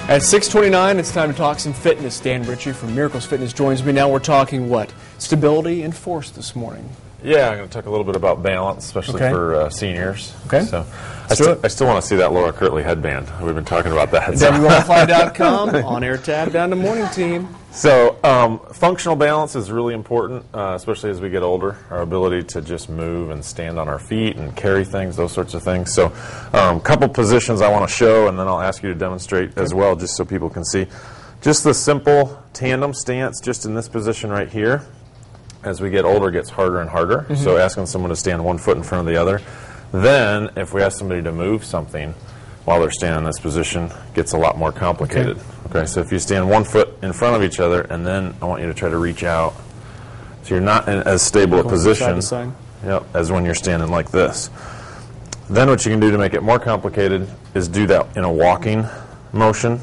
At 6:29, it's time to talk some fitness. Dan Ritchie from Miracles Fitness joins me. Now we're talking what? Stability and force this morning. Yeah, I'm going to talk a little bit about balance, especially for seniors. Okay. So I still want to see that Laura Kirtley headband. We've been talking about that. WMFI.com, on-air tab down to morning team. So functional balance is really important, especially as we get older. Our ability to just move and stand on our feet and carry things, those sorts of things. So a couple positions I want to show, and then I'll ask you to demonstrate as well, just so people can see. Just the simple tandem stance, just in this position right here. As we get older, it gets harder and harder. So asking someone to stand one foot in front of the other. Then, if we ask somebody to move something while they're standing in this position, it gets a lot more complicated. Okay, so if you stand one foot in front of each other, and then I want you to try to reach out. So you're not in as stable a position as when you're standing like this. Then what you can do to make it more complicated is do that in a walking motion.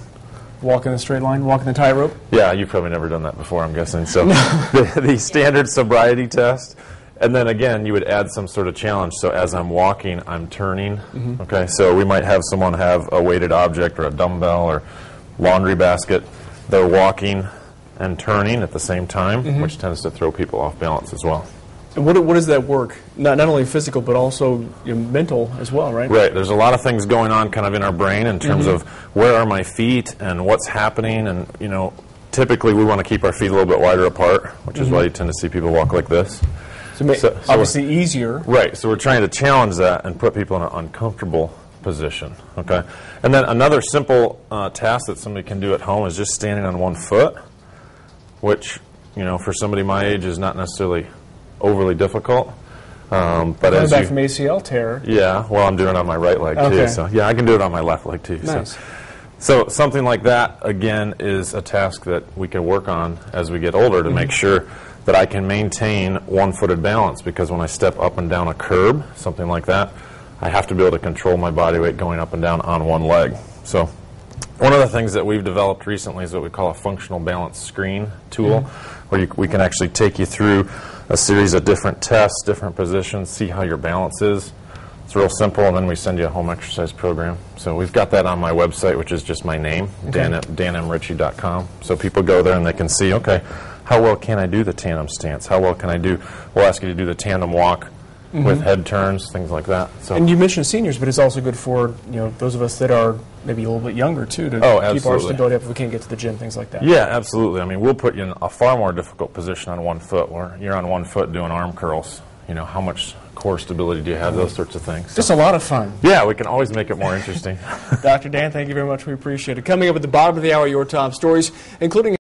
Walk in a straight line, walk in the tightrope? Yeah, you've probably never done that before, I'm guessing. So the standard sobriety test, and then again, you would add some sort of challenge. So as I'm walking, I'm turning. Okay, so we might have someone have a weighted object or a dumbbell or laundry basket. They're walking and turning at the same time, which tends to throw people off balance as well. And what does that work? Not only physical, but also mental as well, right? Right. There's a lot of things going on kind of in our brain in terms of where are my feet and what's happening. And, you know, typically we want to keep our feet a little bit wider apart, which is why you tend to see people walk like this. So obviously easier. Right. So we're trying to challenge that and put people in an uncomfortable position. Okay. And then another simple task that somebody can do at home is just standing on one foot, which, you know, for somebody my age is not necessarily overly difficult, but as back from ACL tear. Yeah, well, I'm doing it on my right leg too. So yeah, I can do it on my left leg too. Nice. So something like that again is a task that we can work on as we get older to make sure that I can maintain one-footed balance, because when I step up and down a curb, something like that, I have to be able to control my body weight going up and down on one leg. So one of the things that we've developed recently is what we call a functional balance screen tool, where we can actually take you through a series of different tests, different positions, see how your balance is. It's real simple, and then we send you a home exercise program. So we've got that on my website, which is just my name, danmritchie.com. So people go there and they can see, okay, how well can I do the tandem stance? How well can I do, we'll ask you to do the tandem walk with head turns, things like that. So. And you mentioned seniors, but it's also good for those of us that are maybe a little bit younger too, to keep our stability up if we can't get to the gym, things like that. Yeah, absolutely. I mean, we'll put you in a far more difficult position on one foot, where you're on one foot doing arm curls. You know, how much core stability do you have, those sorts of things. Just a lot of fun. Yeah, we can always make it more interesting. Dr. Dan, thank you very much. We appreciate it. Coming up at the bottom of the hour, your top stories, including